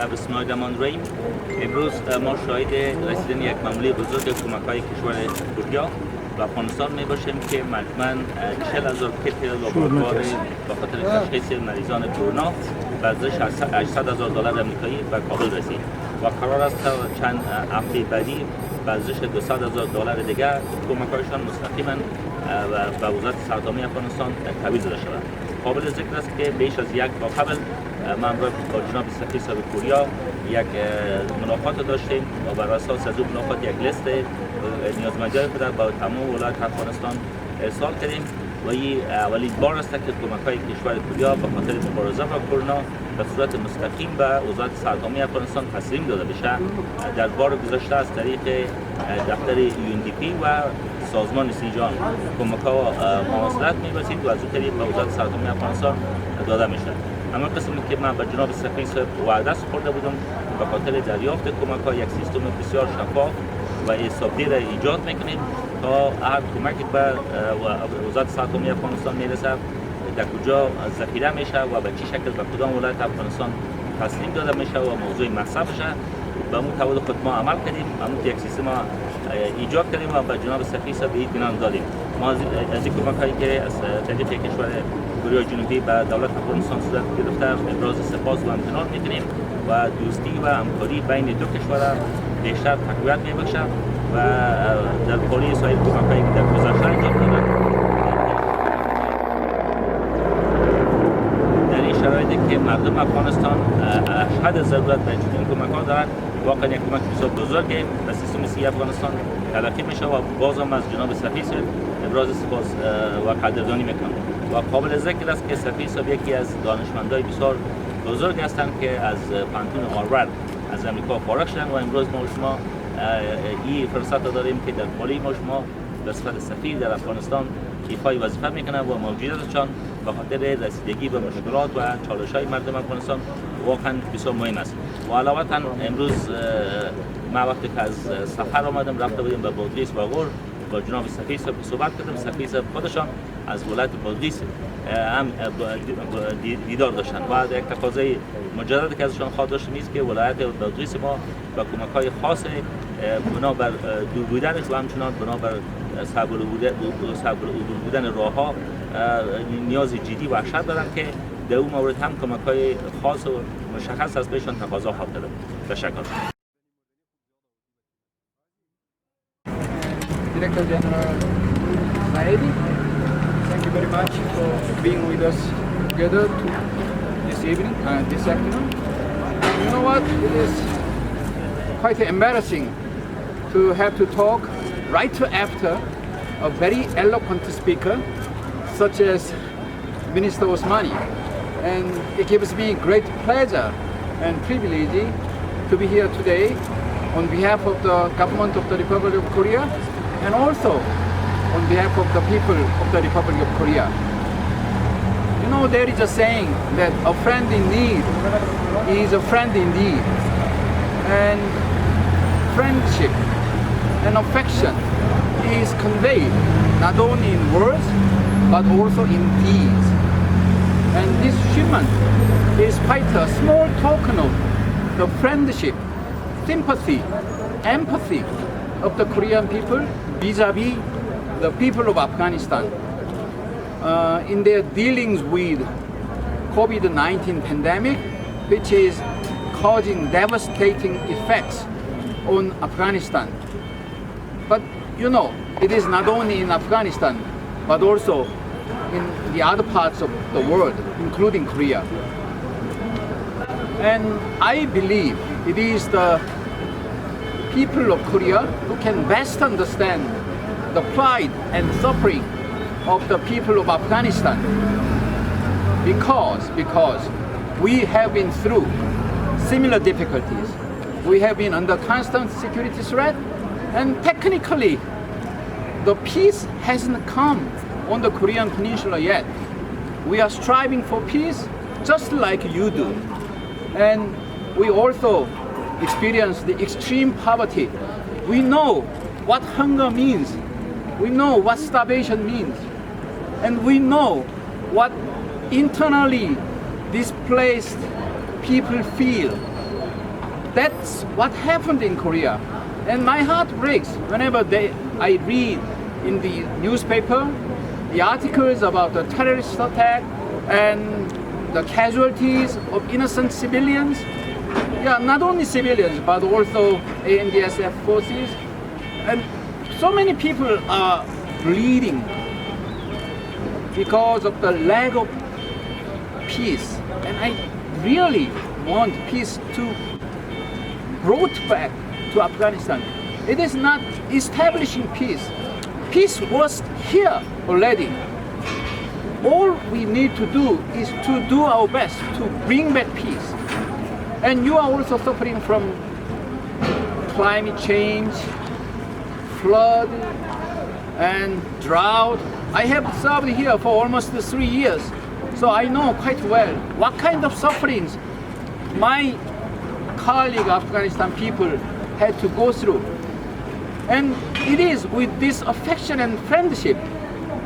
شبستان‌هایمان راییم. امروز ما شاهد رسیدن یک معامله بزرگ کمک‌های کشور کوریا و افغانستان می باشیم که مجموعاً 40,000 کیت لابراتوار به خاطر تشخیص مریضان کرونا به ارزش $800,000 آمریکایی به کابل رسید و قرار است تا چند هفته بعدی به ارزش $200,000 دیگر کمک‌هایشان مستقیما به وزارت سرطانی افغانستان تحویل داده شود. قابل ذکر است که بیش از یک ماه قبل من با جناب سفیر صاحب کوریا یک ملاقات داشتیم و بر اساس از اون ملاقات یک لیست نیازمندی‌های خود با تمام ولایت افغانستان ارسال کردیم و این اولین بار است که کمک‌های کشور کوریا به خاطر مبارزه با کرونا به صورت مستقیم به وزارت سرطانی افغانستان تسلیم داده بشه. در بار گذشته از طریق دفتر UNDP و سازمان سیجان کمک‌ها مواصلت می‌رسید و از اون طریق به وزارت سرطانی افغانستان داده میشه. اما قسمی که من به جناب سفیر صاحب وعده سپرده بودم به خاطر دریافت کمک‌ها یک سیستم بسیار شفاف و حسابی را ایجاد میکنیم تا هر کمکی به وزارت سرطانی افغانستان میرسه در کجا ذخیره میشه و به چه شکل به کدام ولایت افغانستان تسلیم داده میشه و موضوع مصرف شه. به اون تعهد خود ما عمل کردیم، همون یک سیستم ایجاد کردیم و به جناب سفیر صاحب اطمینان دادیم. ما از این کمک‌هایی که از طریق کشور کوریای جنوبی به دولت افغانستان صورت گرفته ابراز سپاس و امتنان میکنیم و دوستی و همکاری بین دو کشور بیشتر تقویت میبخشه و در پاری سایر کمک‌هایی که در گذشته انجام دادن در این شرایطی که مردم افغانستان حد ضرورت به این کمک‌ها دارند، واقعا یک کمک بسیار بزرگه به سیستم صحی افغانستان تلقی میشه و بازم از جناب سفیر صاحب ابراز سپاس و قدردانی میکنم و قابل ذکر است که سفیر صاحب یکی از دانشمندای بسیار بزرگ هستند که از پانتون هاروارد از امریکا فارغ شدن و امروز ما شما این فرصت داریم که در پالی ما شما به صفت سفیر در افغانستان ایفای وظیفه میکنن و موجودیتشان به خاطر رسیدگی به مشکلات و چالش‌های مردم افغانستان واقعا بسیار مهم است. و علاوه امروز ما وقتی که از سفر آمدم رفته بودیم به بادغیس و غور با جناب سفیر صاحب صحبت کردم. سفیر صاحب خودشان از ولایت بادغیس هم دیدار داشتن و یک تقاضای مجدد که ازشان خواهد داشتیم است که ولایت بادغیس ما با کمک‌های خاص بنا بر دور بودنش و همچنان بنا بر صبر بودن راه‌ها نیاز جدی و وحشت دارن که در اون مورد هم کمک‌های خاص و مشخص از بهشان تقاضا خواهد دارد. تشکر. Director General Saedi, thank you very much for being with us together this evening, this afternoon. You know what? It is quite embarrassing to have to talk right after a very eloquent speaker such as Minister Osmani. And it gives me great pleasure and privilege to be here today on behalf of the government of the Republic of Korea and also on behalf of the people of the Republic of Korea. You know, there is a saying that a friend in need is a friend indeed. And friendship and affection is conveyed not only in words but also in deeds. And this shipment is quite a small token of the friendship, sympathy, empathy of the Korean people vis-a-vis the people of Afghanistan in their dealings with COVID-19 pandemic, which is causing devastating effects on Afghanistan. But you know, it is not only in Afghanistan, but also in the other parts of the world, including Korea. And I believe it is the people of Korea who can best understand the pride and suffering of the people of Afghanistan because we have been through similar difficulties. We have been under constant security threat, and technically the peace hasn't come on the Korean Peninsula yet. We are striving for peace just like you do. And we also experience the extreme poverty. We know what hunger means. We know what starvation means. And we know what internally displaced people feel that's what happened in Korea. And my heart breaks whenever I read in the newspaper the articles about the terrorist attack and the casualties of innocent civilians. Yeah, not only civilians, but also ANDSF forces. And so many people are bleeding because of the lack of peace. And I really want peace to brought back to Afghanistan. It is not establishing peace. Peace was here already. All we need to do is to do our best to bring back peace. And you are also suffering from climate change, flood, and drought. I have served here for almost 3 years, so I know quite well what kind of sufferings my colleague Afghanistan people had to go through. And it is with this affection and friendship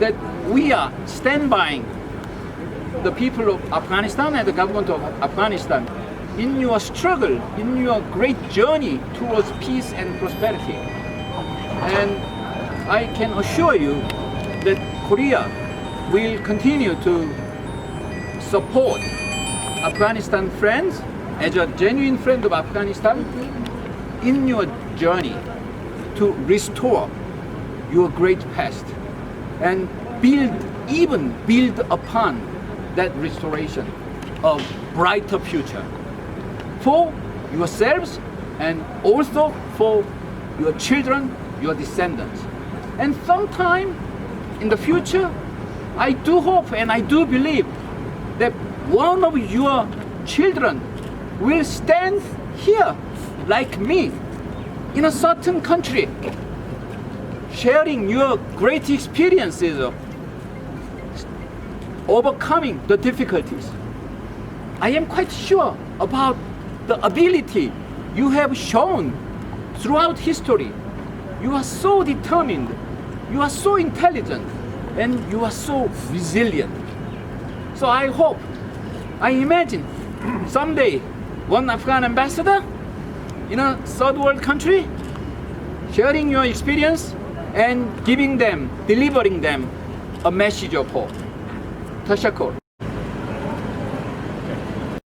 that we are standing the people of Afghanistan and the government of Afghanistan in your struggle, in your great journey towards peace and prosperity. And I can assure you that Korea will continue to support Afghanistan friends as a genuine friend of Afghanistan in your journey to restore your great past and build upon that restoration of brighter future for yourselves and also for your children, your descendants. And sometime in the future, I do hope and I do believe that one of your children will stand here like me in a certain country, sharing your great experiences of overcoming the difficulties. I am quite sure about the ability you have shown throughout history. You are so determined, you are so intelligent, and you are so resilient. So I hope, I imagine someday one Afghan ambassador in a third world country sharing your experience and delivering them a message of hope. Tashakkur.